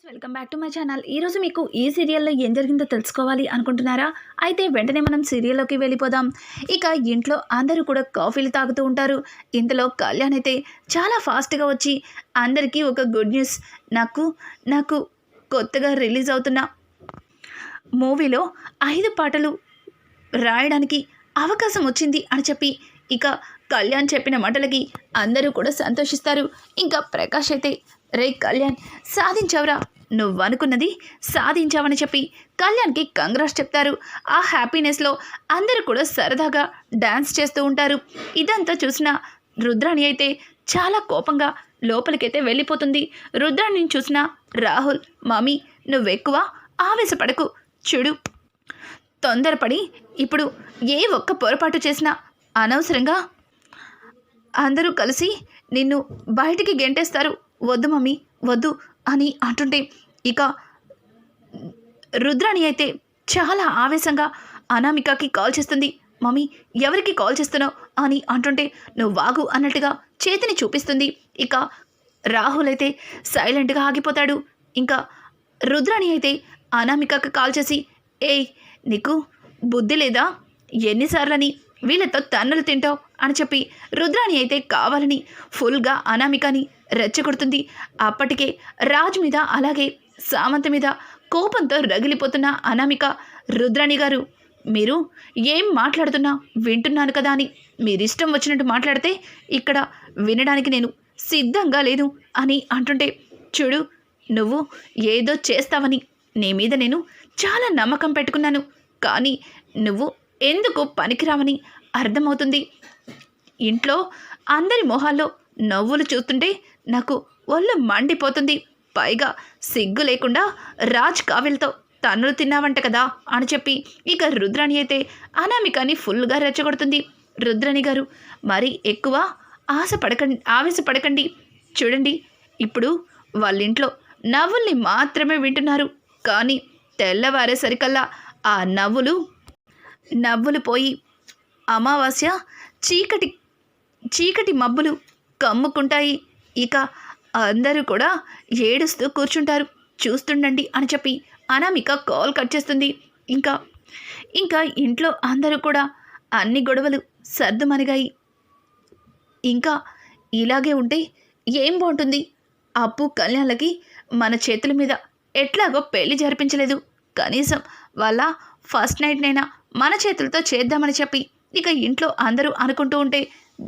Welcome back to my channel. ఈరోజు మీకు ఈ సీరియల్లో ఏం జరిగిందో తెలుసుకోవాలి అనుకుంటున్నారా? అయితే వెంటనే మనం సీరియల్లోకి వెళ్ళిపోదాం. ఇక ఇంట్లో అందరూ కూడా కాఫీలు తాగుతూ ఉంటారు. ఇంతలో కళ్యాణ్ అయితే చాలా ఫాస్ట్గా వచ్చి అందరికీ ఒక గుడ్ న్యూస్, నాకు కొత్తగా రిలీజ్ అవుతున్న మూవీలో 5 పాటలు రాయడానికి అవకాశం వచ్చింది అని చెప్పి ఇక కళ్యాణ్ చెప్పిన మాటలకి అందరూ కూడా సంతోషిస్తారు. ఇంకా ప్రకాష్ అయితే, రే కళ్యాణ్, సాధించావురా, నువ్వు అనుకున్నది సాధించావని చెప్పి కళ్యాణ్కి కంగ్రాట్స్ చెప్తారు. ఆ హ్యాపీనెస్లో అందరూ కూడా సరదాగా డ్యాన్స్ చేస్తూ ఉంటారు. ఇదంతా చూసిన రుద్రాణి అయితే చాలా కోపంగా లోపలికైతే వెళ్ళిపోతుంది. రుద్రాణిని చూసిన రాహుల్, మమ్మీ నువ్వెక్కువ ఆవేశపడకు, చూడు, తొందరపడి ఇప్పుడు ఏ ఒక్క పొరపాటు చేసినా అనవసరంగా అందరూ కలిసి నిన్ను బయటికి గెంటేస్తారు, వద్దు మమ్మీ వద్దు అని అంటుంటే ఇక రుద్రాణి అయితే చాలా ఆవేశంగా అనామికకి కాల్ చేస్తుంది. మమ్మీ ఎవరికి కాల్ చేస్తున్నావు అని అంటుంటే నువ్వు వాగు అన్నట్టుగా చేతిని చూపిస్తుంది. ఇక రాహుల్ అయితే సైలెంట్గా ఆగిపోతాడు. ఇంకా రుద్రాణి అయితే అనామికకి కాల్ చేసి, ఏయ్ నీకు బుద్ధి లేదా, ఎన్నిసార్లని వీళ్ళతో తన్నులు తింటావు అని చెప్పి రుద్రాణి అయితే కావాలని ఫుల్గా అనామికని రెచ్చగొడుతుంది. అప్పటికే రాజు మీద అలాగే సామంత మీద కోపంతో రగిలిపోతున్న అనామిక, రుద్రాణి గారు మీరు ఏం మాట్లాడుతున్నా వింటున్నాను కదా అని మీరిష్టం వచ్చినట్టు మాట్లాడితే ఇక్కడ వినడానికి నేను సిద్ధంగా లేదు అని అంటుంటే, చూడు, నువ్వు ఏదో చేస్తావని నీ మీద నేను చాలా నమ్మకం పెట్టుకున్నాను, కానీ నువ్వు ఎందుకు పనికిరావని అర్థమవుతుంది. ఇంట్లో అందరి మొహాల్లో నవ్వులు చూస్తుంటే నాకు ఒళ్ళు మండిపోతుంది. పైగా సిగ్గు లేకుండా రాజ్ కావ్యలతో తన్నులు తిన్నావంట కదా అని చెప్పి ఇక రుద్రాణి అయితే అనామికని ఫుల్గా రెచ్చగొడుతుంది. రుద్రాణి గారు మరీ ఎక్కువ ఆవేశపడకండి. చూడండి, ఇప్పుడు వాళ్ళింట్లో నవ్వుల్ని మాత్రమే వింటున్నారు, కానీ తెల్లవారేసరికల్లా ఆ నవ్వులు పోయి అమావాస్య చీకటి మబ్బులు కమ్ముకుంటాయి. ఇక అందరూ కూడా ఏడుస్తూ కూర్చుంటారు, చూస్తుండండి అని చెప్పి అనామిక కాల్ కట్ చేస్తుంది. ఇంకా ఇంట్లో అందరూ కూడా అన్ని గొడవలు సర్దుమణిగాయి. ఇంకా ఇలాగే ఉంటే ఏం బాగుంటుంది? అప్పు కళ్యాణ్లకి మన చేతుల మీద ఎట్లాగో పెళ్లి జరిపించలేదు, కనీసం వాళ్ళ ఫస్ట్ నైట్నైనా మన చేతులతో చేద్దామని చెప్పి ఇక ఇంట్లో అందరూ అనుకుంటూ ఉంటే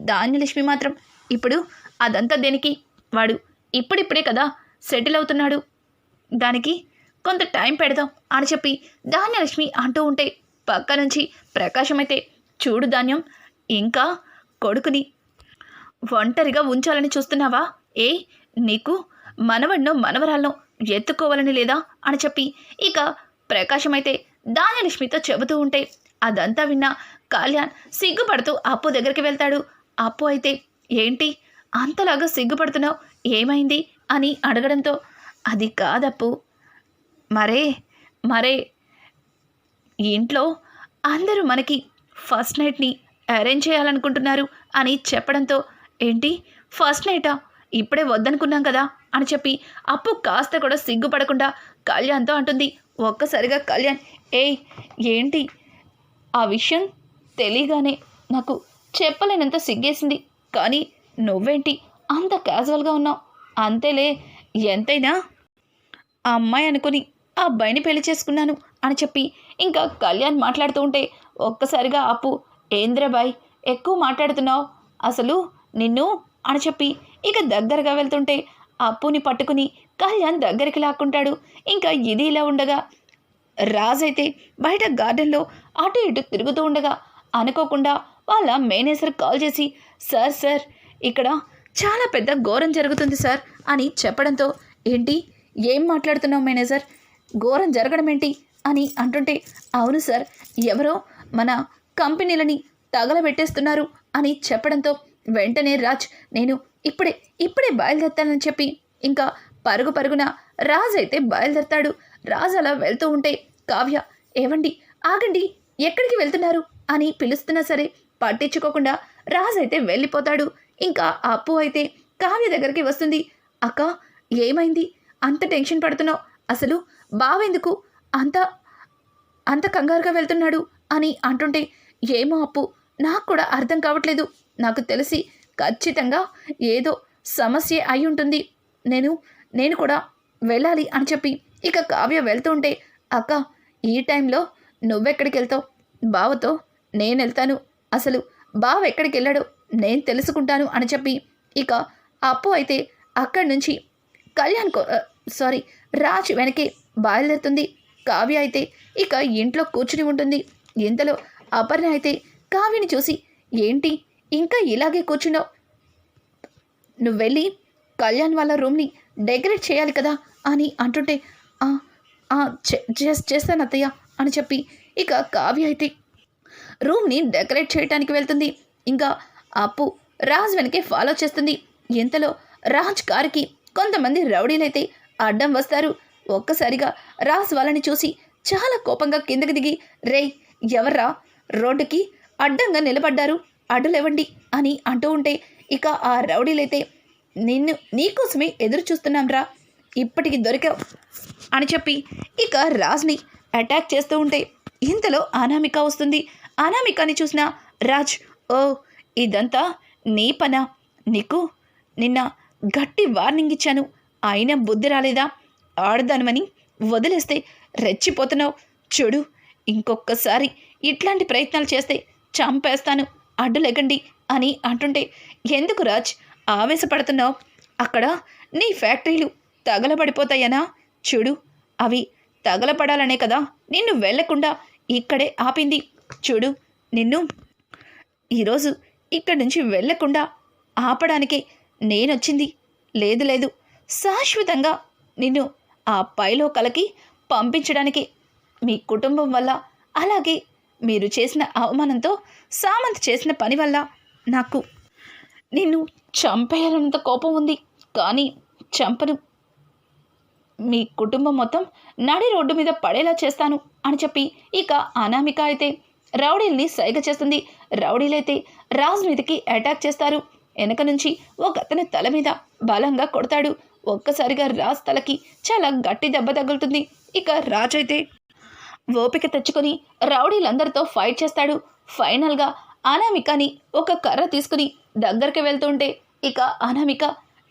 ధాన్యలక్ష్మి మాత్రం, ఇప్పుడు అదంతా దేనికి, వాడు ఇప్పుడిప్పుడే కదా సెటిల్ అవుతున్నాడు, దానికి కొంత టైం పెడదాం అని చెప్పి ధాన్యలక్ష్మి అంటూ ఉంటే పక్క నుంచి ప్రకాశం అయితే, చూడు ధాన్యం, ఇంకా కొడుకుని ఒంటరిగా ఉంచాలని చూస్తున్నావా? నీకు మనవడినో మనవరాలను ఎత్తుకోవాలని లేదా అని చెప్పి ఇక ప్రకాశం అయితే ధాన్యలక్ష్మితో చెబుతూ ఉంటే అదంతా విన్న కళ్యాణ్ సిగ్గుపడుతూ అప్పు దగ్గరికి వెళ్తాడు. అప్పు అయితే, ఏంటి అంతలాగా సిగ్గుపడుతున్నావు, ఏమైంది అని అడగడంతో, అది కాదప్పు, మరే ఇంట్లో అందరూ మనకి ఫస్ట్ నైట్ని అరేంజ్ చేయాలనుకుంటున్నారు అని చెప్పడంతో, ఏంటి ఫస్ట్ నైటా, ఇప్పుడే వద్దనుకున్నాం కదా అని చెప్పి అప్పు కాస్త కూడా సిగ్గుపడకుండా కళ్యాణ్తో అంటుంది. ఒక్కసారిగా కళ్యాణ్, ఏంటి ఆ విషయం తెలియగానే నాకు చెప్పలేనంత సిగ్గేసింది, కానీ నువ్వేంటి అంత క్యాజువల్గా ఉన్నావు? అంతేలే, ఎంతైనా ఆ అమ్మాయి అనుకుని ఆ అబ్బాయిని పెళ్లి చేసుకున్నాను అని చెప్పి ఇంకా కళ్యాణ్ మాట్లాడుతూ ఉంటే ఒక్కసారిగా అప్పు, ఏంద్రబాయ్ ఎక్కువ మాట్లాడుతున్నావు, అసలు నిన్ను అని చెప్పి ఇక దగ్గరగా వెళ్తుంటే అప్పుని పట్టుకుని కళ్యాణ్ దగ్గరికి లాక్కుంటాడు. ఇంకా ఇది ఇలా ఉండగా రాజైతే బయట గార్డెన్లో అటు ఇటు తిరుగుతూ ఉండగా అనుకోకుండా వాళ్ళ మేనేజర్ కాల్ చేసి, సార్ ఇక్కడ చాలా పెద్ద ఘోరం జరుగుతుంది సార్ అని చెప్పడంతో, ఏంటి ఏం మాట్లాడుతున్నావు మేనేజర్, ఘోరం జరగడం ఏంటి అని అంటుంటే, అవును సార్, ఎవరో మన కంపెనీలని తగలబెట్టేస్తున్నారు అని చెప్పడంతో వెంటనే రాజ్, నేను ఇప్పుడే బయలుదేరుతానని చెప్పి ఇంకా పరుగున రాజ్ అయితే బయలుదేరతాడు. రాజ్ అలా వెళ్తూ ఉంటే కావ్య, ఏవండి ఆగండి, ఎక్కడికి వెళ్తున్నారు అని పిలుస్తున్నా సరే పట్టించుకోకుండా రాజ్ అయితే వెళ్ళిపోతాడు. ఇంకా అప్పు అయితే కావ్య దగ్గరికి వస్తుంది. అక్క ఏమైంది అంత టెన్షన్ పడుతున్నావు? అసలు బావెందుకు అంత అంత కంగారుగా వెళ్తున్నాడు అని అంటుంటే, ఏమో అప్పు, నాకు కూడా అర్థం కావట్లేదు. నాకు తెలిసి ఖచ్చితంగా ఏదో సమస్య అయి ఉంటుంది. నేను కూడా వెళ్ళాలి అని చెప్పి ఇక కావ్య వెళ్తూ ఉంటే, అక్క ఈ టైంలో నువ్వెక్కడికి వెళ్తావు? బావతో నేను వెళ్తాను. అసలు బావ ఎక్కడికి వెళ్ళాడో నేను తెలుసుకుంటాను అని చెప్పి ఇక అప్పు అయితే అక్కడి నుంచి రాజ్ వెనకే బయలుదేరుతుంది. కావ్య అయితే ఇక ఇంట్లో కూర్చుని ఉంటుంది. ఇంతలో అపర్ణ అయితే కావ్యని చూసి, ఏంటి ఇంకా ఇలాగే కూర్చున్నావు? నువ్వు వెళ్ళి కళ్యాణ్ వాళ్ళ రూమ్ని డెకరేట్ చేయాలి కదా అని అంటుంటే, చేస్తాను అత్తయ్య అని చెప్పి ఇక కావ్య అయితే రూమ్ని డెకరేట్ చేయడానికి వెళ్తుంది. ఇంకా అప్పు రాజ్ వెనకే ఫాలో చేస్తుంది. ఇంతలో రాజ్ కారుకి కొంతమంది రౌడీలైతే అడ్డం వస్తారు. ఒక్కసారిగా రాజ్ వాళ్ళని చూసి చాలా కోపంగా కిందకి దిగి, రేయ్ ఎవర్రా రోడ్డుకి అడ్డంగా నిలబడ్డారు, అడ్డులేవండి అని అంటూ ఉంటే, ఇక ఆ రౌడీలైతే నీకోసమే ఎదురు చూస్తున్నాంరా, ఇప్పటికి దొరికావు అని చెప్పి ఇక రాజ్ని అటాక్ చేస్తూ ఉంటే, ఇంతలో అనామిక వస్తుంది. అనామికని చూసిన రాజ్, ఓ ఇదంతా నీ పనా? నీకు నిన్న గట్టి వార్నింగ్ ఇచ్చాను, అయినా బుద్ధి రాలేదా? ఆడదానమని వదిలేస్తే రెచ్చిపోతున్నావు. చూడు, ఇంకొకసారి ఇట్లాంటి ప్రయత్నాలు చేస్తే చంపేస్తాను, అడ్డులేకండి అని అంటుంటే, ఎందుకు రాజ్ ఆవేశపడుతున్నావు? అక్కడ నీ ఫ్యాక్టరీలు తగలబడిపోతాయనా? చూడు, అవి తగలపడాలనే కదా నిన్ను వెళ్లకుండా ఇక్కడే ఆపింది. చూడు, నిన్ను ఈరోజు ఇక్కడి నుంచి వెళ్లకుండా ఆపడానికే నేనొచ్చింది. లేదు శాశ్వతంగా నిన్ను ఆ పైలోకలకి పంపించడానికి. మీ కుటుంబం వల్ల, అలాగే మీరు చేసిన అవమానంతో సామంత్ చేసిన పని వల్ల నాకు నిన్ను చంపేయాలన్నంత కోపం ఉంది, కానీ చంపను. మీ కుటుంబం మొత్తం నడి రోడ్డు మీద పడేలా చేస్తాను అని చెప్పి ఇక అనామిక అయితే రౌడీల్ని సైగ చేస్తుంది. రౌడీలైతే రాజ్ మీదకి అటాక్ చేస్తారు. వెనక నుంచి ఒక అతని తల మీద బలంగా కొడతాడు. ఒక్కసారిగా రాజ్ తలకి చాలా గట్టి దెబ్బ తగులుతుంది. ఇక రాజ్ అయితే ఓపిక తెచ్చుకొని రౌడీలందరితో ఫైట్ చేస్తాడు. ఫైనల్గా అనామికని ఒక కర్ర తీసుకుని దగ్గరికి వెళ్తుంటే, ఇక అనామిక,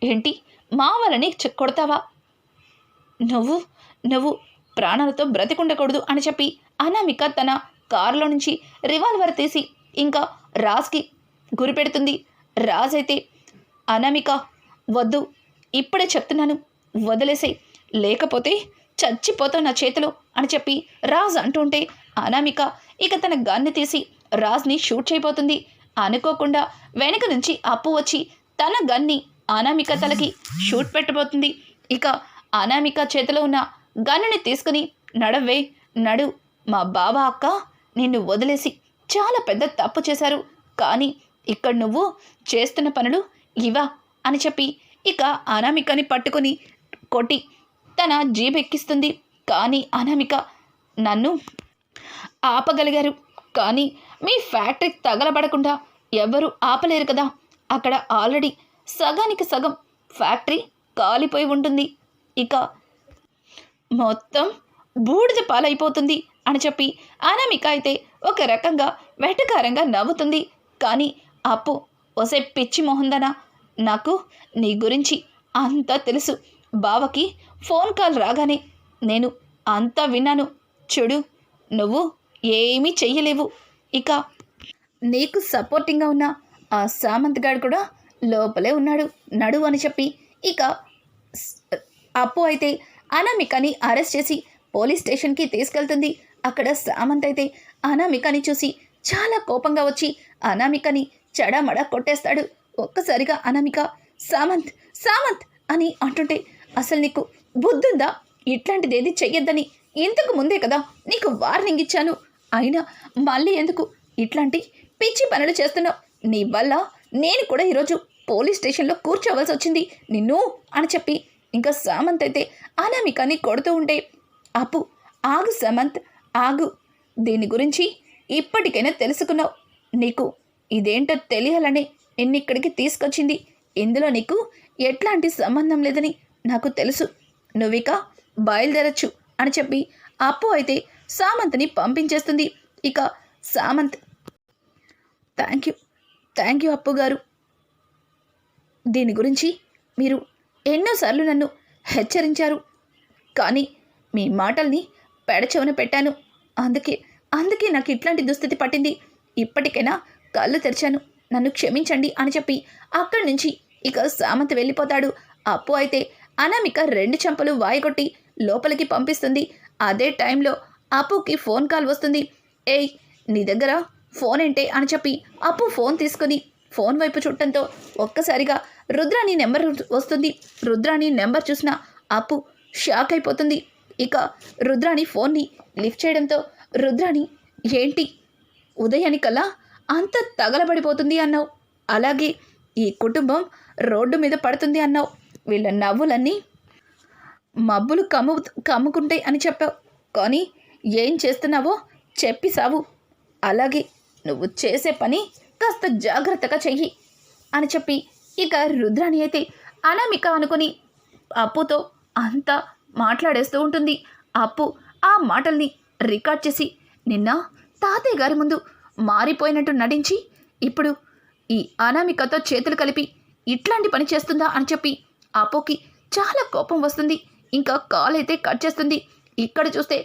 ఏంటి మా వాళ్ళని కొడతావా? నువ్వు ప్రాణాలతో బ్రతికుండకూడదు అని చెప్పి అనామిక తన కారులో నుంచి రివాల్వర్ తీసి ఇంకా రాజ్కి గురిపెడుతుంది. రాజ్ అయితే, అనామిక వద్దు, ఇప్పుడే చెప్తున్నాను, వదిలేసే, లేకపోతే చచ్చిపోతావు నా చేతిలో అని చెప్పి రాజ్ అంటుంటే, అనామిక ఇక తన గన్ను తీసి రాజ్ని షూట్ చేయబోతుంది. అనుకోకుండా వెనక నుంచి అప్పు వచ్చి తన గన్ని అనామిక తలకి షూట్ పెట్టబోతుంది. ఇక అనామిక చేతిలో ఉన్న గన్నుని తీసుకుని, నడవే నడు, మా బావ అక్క నిన్ను వదిలేసి చాలా పెద్ద తప్పు చేశారు, కానీ ఇక్కడ నువ్వు చేస్తున్న పనులు ఇవా అని చెప్పి ఇక అనామికని పట్టుకుని కొట్టి తన జీబెక్కిస్తుంది. కానీ అనామిక, నన్ను ఆపగలిగారు, కానీ మీ ఫ్యాక్టరీ తగలబడకుండా ఎవరు ఆపలేరు కదా, అక్కడ ఆల్రెడీ సగానికి సగం ఫ్యాక్టరీ కాలిపోయి ఉంటుంది, ఇక మొత్తం బూడిద పాలైపోతుంది అని చెప్పి అనామిక అయితే ఒక రకంగా వెటకారంగా నవ్వుతుంది. కానీ అప్పు, ఒసే పిచ్చి మొహందనా, నాకు నీ గురించి అంతా తెలుసు. బావకి ఫోన్ కాల్ రాగానే నేను అంతా విన్నాను. చూడు, నువ్వు ఏమీ చెయ్యలేవు. ఇక నీకు సపోర్టింగ్గా ఉన్న ఆ సామంత్ గాడు కూడా లోపలే ఉన్నాడు, నడు అని చెప్పి ఇక అప్పు అయితే అనామికని అరెస్ట్ చేసి పోలీస్ స్టేషన్కి తీసుకెళ్తుంది. అక్కడ సామంత్ అయితే అనామికని చూసి చాలా కోపంగా వచ్చి అనామికని చెడమడ కొట్టేస్తాడు. ఒక్కసారిగా అనామిక, సామంత్ సామంత్ అని అంటుంటే, అసలు నీకు బుద్ధుందా? ఇట్లాంటిదేది చెయ్యొద్దని ఇంతకు ముందే కదా నీకు వార్నింగ్ ఇచ్చాను, అయినా మళ్ళీ ఎందుకు ఇట్లాంటి పిచ్చి పనులు చేస్తున్నావు? నీ వల్ల నేను కూడా ఈరోజు పోలీస్ స్టేషన్లో కూర్చోవలసి వచ్చింది నిన్ను అని చెప్పి ఇంకా సామంత్ అయితే అనామికని కొడుతూ ఉంటే, అప్పు, ఆగు సామంత్, ఆగు, దీని గురించి ఇప్పటికైనా తెలుసుకున్నావు. నీకు ఇదేంటో తెలియాలని నిన్నిక్కడికి తీసుకొచ్చింది. ఇందులో నీకు ఎట్లాంటి సంబంధం లేదని నాకు తెలుసు. నువ్విక బయలుదేరచ్చు అని చెప్పి అప్పు అయితే సామంత్ని పంపించేస్తుంది. ఇక సామంత్ థ్యాంక్ యూ అప్పు గారు. దీని గురించి మీరు ఎన్నోసార్లు నన్ను హెచ్చరించారు, కానీ మీ మాటల్ని పెడచెవిన పెట్టాను. అందుకే నాకు ఇట్లాంటి దుస్థితి పట్టింది. ఇప్పటికైనా కళ్ళు తెరిచాను, నన్ను క్షమించండి అని చెప్పి అక్కడి నుంచి ఇక సామంత్ వెళ్ళిపోతాడు. అప్పు అయితే అనామిక 2 చెంపలు వాయికొట్టి లోపలికి పంపిస్తుంది. అదే టైంలో అప్పుకి ఫోన్ కాల్ వస్తుంది. ఏయ్, నీ దగ్గర ఫోన్ ఏంటే అని చెప్పి అప్పు ఫోన్ తీసుకుని ఫోన్ వైపు చుట్టంతో ఒక్కసారిగా రుద్రాణి నెంబర్ వస్తుంది. రుద్రాణి నెంబర్ చూసిన అప్పు షాక్ అయిపోతుంది. ఇక రుద్రాణి ఫోన్ని లిఫ్ట్ చేయడంతో రుద్రాణి, ఏంటి ఉదయానికల్లా అంత తగలబడిపోతుంది అన్నావు, అలాగే ఈ కుటుంబం రోడ్డు మీద పడుతుంది అన్నావు, వీళ్ళ నవ్వులన్నీ మబ్బులు కమ్ముకుంటాయి అని చెప్పావు, కానీ ఏం చేస్తున్నావో చెప్పి సావు, అలాగే నువ్వు చేసే పని కాస్త జాగ్రత్తగా చెయ్యి అని చెప్పి ఇక రుద్రాణి అయితే అనామిక అనుకుని అప్పుతో అంతా మాట్లాడేస్తూ ఉంటుంది. అప్పు ఆ మాటల్ని రికార్డ్ చేసి నిన్న తాతయ్య గారి ముందు మారిపోయినట్టు నటించి ఇప్పుడు ఈ అనామికతో చేతులు కలిపి ఇట్లాంటి పని చేస్తుందా అని చెప్పి అప్పుకి చాలా కోపం వస్తుంది. ఇంకా కాల్ అయితే కట్ చేస్తుంది. ఇక్కడ చూస్తే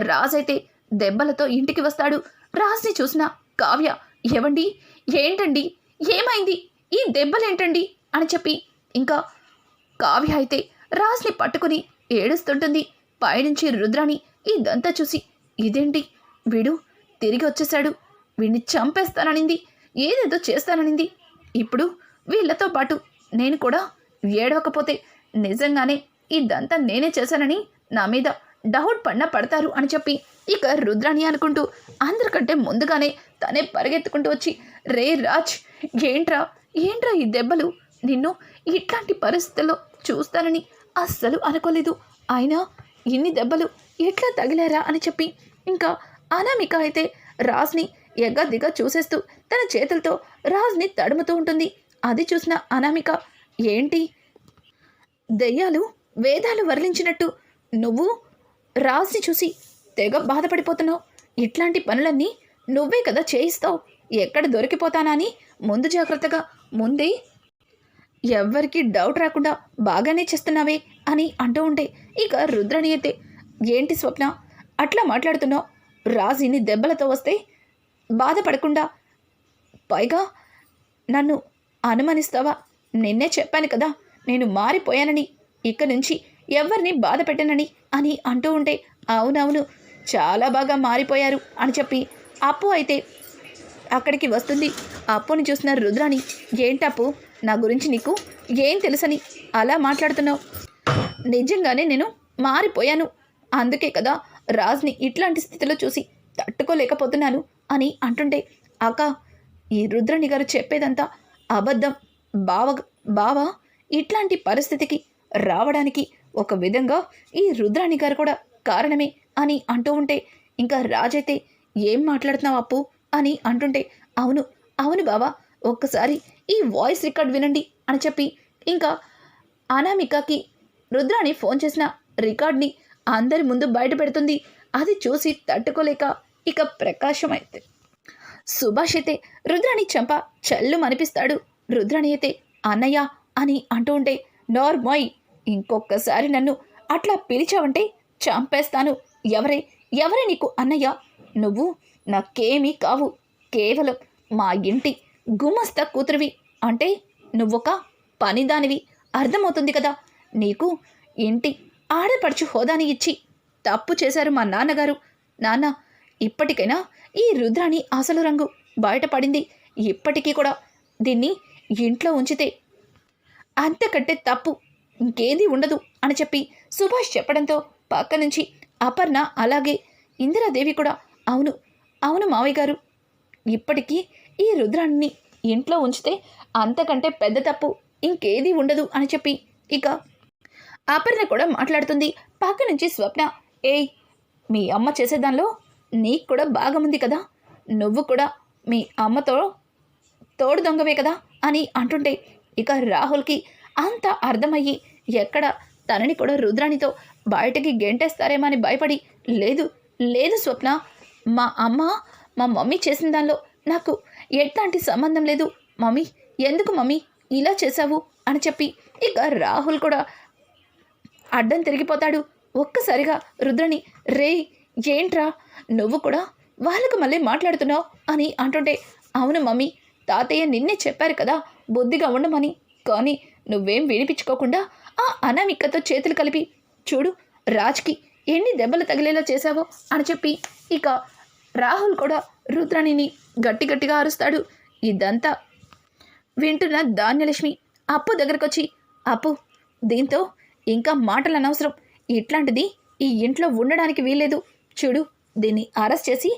రాజ్ అయితే దెబ్బలతో ఇంటికి వస్తాడు. రాజ్ని చూసిన కావ్య, ఏవండి, ఏంటండి, ఏమైంది, ఈ దెబ్బలేంటండి అని చెప్పి ఇంకా కావ్య అయితే రాజ్ని పట్టుకుని ఏడుస్తుంటుంది. పైనుంచి రుద్రాణి ఇదంతా చూసి, ఇదేంటి, వీడు తిరిగి వచ్చేశాడు, వీడిని చంపేస్తాననింది, ఏదేదో చేస్తాననింది, ఇప్పుడు వీళ్ళతో పాటు నేను కూడా ఏడవకపోతే నిజంగానే ఇదంతా నేనే చేశానని నా మీద డౌట్ పడతారు అని చెప్పి ఇక రుద్రాణి అనుకుంటూ అందరికంటే ముందుగానే తనే పరిగెత్తుకుంటూ వచ్చి, రే రాజ్, ఏంట్రా ఈ దెబ్బలు, నిన్ను ఇట్లాంటి పరిస్థితుల్లో చూస్తానని అస్సలు అనుకోలేదు, అయినా ఇన్ని దెబ్బలు ఎట్లా తగిలారా అని చెప్పి ఇంకా అనామిక అయితే రాజ్ని ఎగ్గదిగా చూసేస్తూ తన చేతులతో రాజ్ని తడుముతూ ఉంటుంది. అది చూసిన అనామిక, ఏంటి దెయ్యాలు వేదాలు వర్లించినట్టు నువ్వు రాజ్ని చూసి తెగ బాధపడిపోతున్నావు, ఇట్లాంటి పనులన్నీ నువ్వే కదా చేయిస్తావు, ఎక్కడ దొరికిపోతానా అని ముందు జాగ్రత్తగా ముందే ఎవ్వరికి డౌట్ రాకుండా బాగానే చేస్తున్నావే అని అంటూ ఉంటే ఇక రుద్రాణి అయితే, ఏంటి స్వప్న అట్లా మాట్లాడుతున్నావు, రాజు ఇన్ని దెబ్బలతో వస్తే బాధపడకుండా పైగా నన్ను అనుమానిస్తావా, నిన్నే చెప్పాను కదా నేను మారిపోయానని, ఇక నుంచి ఎవరిని బాధ పెట్టనని అని అంటూ ఉంటే, అవునవును చాలా బాగా మారిపోయారు అని చెప్పి అప్పు అయితే అక్కడికి వస్తుంది. అప్పుని చూసిన రుద్రాణి, ఏంటప్పు, నా గురించి నీకు ఏం తెలుసని అలా మాట్లాడుతున్నావు, నిజంగానే నేను మారిపోయాను, అందుకే కదా రాజ్ని ఇట్లాంటి స్థితిలో చూసి తట్టుకోలేకపోతున్నాను అని అంటుంటే, అక్క ఈ రుద్రాణి గారు చెప్పేదంతా అబద్ధం, బావ ఇట్లాంటి పరిస్థితికి రావడానికి ఒక విధంగా ఈ రుద్రాణి గారు కూడా కారణమే అని అంటూ ఉంటే ఇంకా రాజైతే, ఏం మాట్లాడుతున్నావు అప్పు అని అంటుంటే, అవును బావా, ఒక్కసారి ఈ వాయిస్ రికార్డ్ వినండి అని చెప్పి ఇంకా అనామికకి రుద్రాణి ఫోన్ చేసిన రికార్డ్ని అందరి ముందు బయట పెడుతుంది. అది చూసి తట్టుకోలేక ఇక ప్రకాశం అయితే సుభాష్ అయితే రుద్రాణి చంప చల్లు మనిపిస్తాడు. రుద్రాణి అయితే, అన్నయ్య అని అంటూ ఉంటే, నార్మోయ్, ఇంకొకసారి నన్ను అట్లా పిలిచావంటే చంపేస్తాను, ఎవరే నీకు అన్నయ్య, నువ్వు నాకేమీ కావు, కేవలం మా ఇంటి గుమస్తా కూతురివి, అంటే నువ్వొక పనిదానివి, అర్థమవుతుంది కదా, నీకు ఇంటి ఆడపడుచు హోదాని ఇచ్చి తప్పు చేశారు మా నాన్నగారు. నాన్న, ఇప్పటికైనా ఈ రుద్రాణి అసలు రంగు బయటపడింది, ఇప్పటికీ కూడా దీన్ని ఇంట్లో ఉంచితే అంతకంటే తప్పు ఇంకేది ఉండదు అని చెప్పి సుభాష్ చెప్పడంతో పక్క నుంచి అపర్ణ అలాగే ఇందిరాదేవి కూడా, అవును మావయ్య గారు, ఇప్పటికీ ఈ రుద్రాణిని ఇంట్లో ఉంచితే అంతకంటే పెద్ద తప్పు ఇంకేది ఉండదు అని చెప్పి ఇక అపర్ణ కూడా మాట్లాడుతుంది. పక్క నుంచి స్వప్న, ఏయ్, మీ అమ్మ చేసేదానిలో నీకు కూడా భాగం ఉంది కదా, నువ్వు కూడా మీ అమ్మతో తోడు దొంగవే కదా అని అంటుంటే ఇక రాహుల్కి అంతా అర్థమయ్యి ఎక్కడ తనని కూడా రుద్రాణితో బయటకి గెంటేస్తారేమో అని భయపడి, లేదు లేదు స్వప్న, మా అమ్మ మా మమ్మీ చేసిన దానిలో నాకు ఎట్లాంటి సంబంధం లేదు మమ్మీ, ఎందుకు మమ్మీ ఇలా చేశావు అని చెప్పి ఇక రాహుల్ కూడా అడ్డం తిరిగిపోతాడు. ఒక్కసారిగా రుద్రని, రే ఏంట్రా నువ్వు కూడా వాళ్ళకు మళ్ళీ మాట్లాడుతున్నావు అని అంటుంటే, అవును మమ్మీ, తాతయ్య నిన్నే చెప్పారు కదా బుద్ధిగా ఉండమని, కానీ నువ్వేం వినిపించుకోకుండా ఆ అనామికతో చేతులు కలిపి చూడు రాజ్కి ఎన్ని దెబ్బలు తగిలేలా చేశావో అని చెప్పి ఇక రాహుల్ కూడా రుద్రాణిని గట్టిగా అరుస్తాడు. ఇదంతా వింటున్న ధాన్యలక్ష్మి అప్పు దగ్గరకొచ్చి, అప్పు దీంతో ఇంకా మాటలు అనవసరం, ఇట్లాంటిది ఈ ఇంట్లో ఉండడానికి వీల్లేదు, చూడు దీన్ని అరెస్ట్ చేసి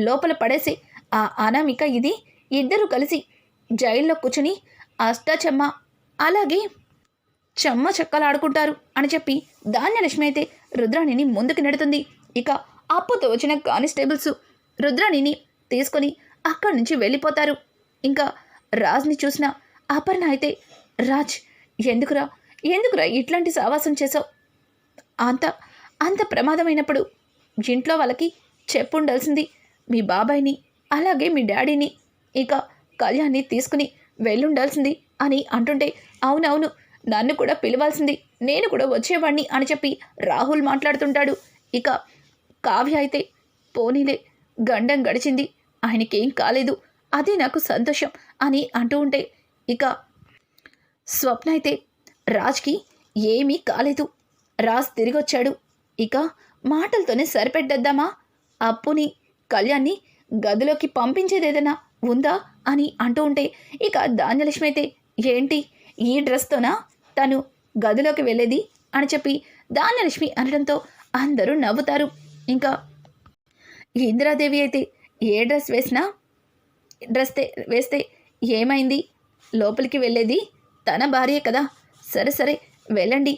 లోపల పడేసి ఆ అనామిక ఇది ఇద్దరు కలిసి జైల్లో కూర్చుని అష్టాచమ్మ అలాగే చెమ్మ చెక్కలాడుకుంటారు అని చెప్పి ధాన్యలక్ష్మి అయితే రుద్రాణిని ముందుకు నెడుతుంది. ఇక అప్పుతో వచ్చిన కానిస్టేబుల్స్ రుద్రాణిని తీసుకొని అక్కడి నుంచి వెళ్ళిపోతారు. ఇంకా రాజ్ని చూసిన అపర్ణ అయితే, రాజ్ ఎందుకురా ఇట్లాంటి సావాసం చేసావు, అంత ప్రమాదమైనప్పుడు ఇంట్లో వాళ్ళకి చెప్పుండాల్సింది, మీ బాబాయ్ని అలాగే మీ డాడీని ఇక కళ్యాణ్ని తీసుకుని వెళ్ళుండాల్సింది అని అంటుంటే, అవునవును నన్ను కూడా పిలవాల్సింది, నేను కూడా వచ్చేవాడిని అని చెప్పి రాహుల్ మాట్లాడుతుంటాడు. ఇక కావ్య అయితే, పోనీలే గండం గడిచింది, ఆయనకేం కాలేదు, అదే నాకు సంతోషం అని అంటూ ఉంటే, ఇక స్వప్న అయితే, రాజ్కి ఏమీ కాలేదు, రాజ్ తిరిగొచ్చాడు, ఇక మాటలతోనే సరిపెట్టేద్దామా, అప్పుని కళ్యాణ్ని గదిలోకి పంపించేదేదైనా ఉందా అని అంటూ ఉంటే, ఇక ధాన్యలక్ష్మి అయితే, ఏంటి ఈ డ్రెస్తోనా తను గదిలోకి వెళ్ళేది అని చెప్పి ధాన్యలక్ష్మి అనడంతో అందరూ నవ్వుతారు. ఇంకా ఇందిరాదేవి అయితే, ఏ డ్రెస్ వేస్తే ఏమైంది, లోపలికి వెళ్ళేది తన భార్యే కదా, సరే వెళ్ళండి,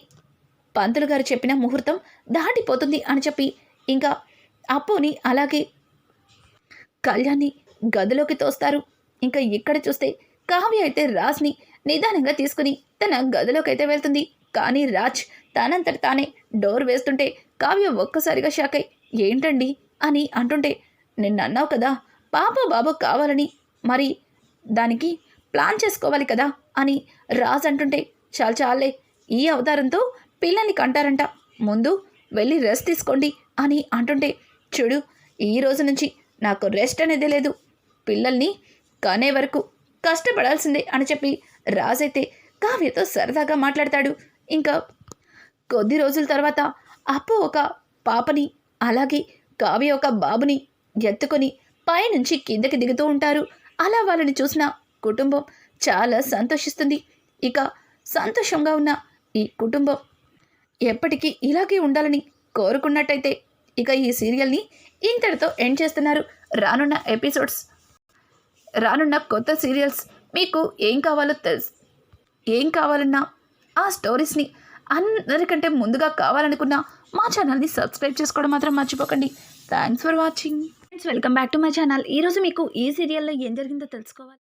పంతులు గారు చెప్పిన ముహూర్తం దాటిపోతుంది అని చెప్పి ఇంకా అప్పుని అలాగే కళ్యాణ్ని గదిలోకి తోస్తారు. ఇంకా ఇక్కడ చూస్తే కావ్య అయితే రాజ్ని నిదానంగా తీసుకుని తన గదిలోకి అయితే వెళ్తుంది. కానీ రాజ్ తనంతట తానే డోర్ వేస్తుంటే కావ్య ఒక్కసారిగా షాక్ అయి, ఏంటండి అని అంటుంటే, నిన్నన్నావు కదా పాప బాబు కావాలని, మరి దానికి ప్లాన్ చేసుకోవాలి కదా అని రాజ్ అంటుంటే, చాలే ఈ అవతారంతో పిల్లల్ని కంటారంట, ముందు వెళ్ళి రెస్ట్ తీసుకోండి అని అంటుంటే, చూడు ఈ రోజు నుంచి నాకు రెస్ట్ అనేది లేదు, పిల్లల్ని కనే వరకు కష్టపడాల్సిందే అని చెప్పి రాజైతే కావ్యతో సరదాగా మాట్లాడతాడు. ఇంకా కొద్ది రోజుల తర్వాత అప్పు ఒక పాపని అలాగే కావ్య ఒక బాబుని ఎత్తుకొని పైనుంచి కిందకి దిగుతూ ఉంటారు. అలా వాళ్ళని చూసిన కుటుంబం చాలా సంతోషిస్తుంది. ఇక సంతోషంగా ఉన్న ఈ కుటుంబం ఎప్పటికీ ఇలాగే ఉండాలని కోరుకున్నట్టయితే ఇక ఈ సీరియల్ని ఇంతటితో ఎండ్ చేస్తున్నారు. రానున్న కొత్త సీరియల్స్ మీకు ఏం కావాలన్నా ఆ స్టోరీస్ని అందరికంటే ముందుగా కావాలనుకున్న మా ఛానల్ని సబ్స్క్రైబ్ చేసుకోవడం మాత్రం మర్చిపోకండి. Thanks for watching. Welcome back to my channel. ఈరోజు మీకు ఈ సీరియల్లో ఏం జరిగిందో తెలుసుకోవాలి.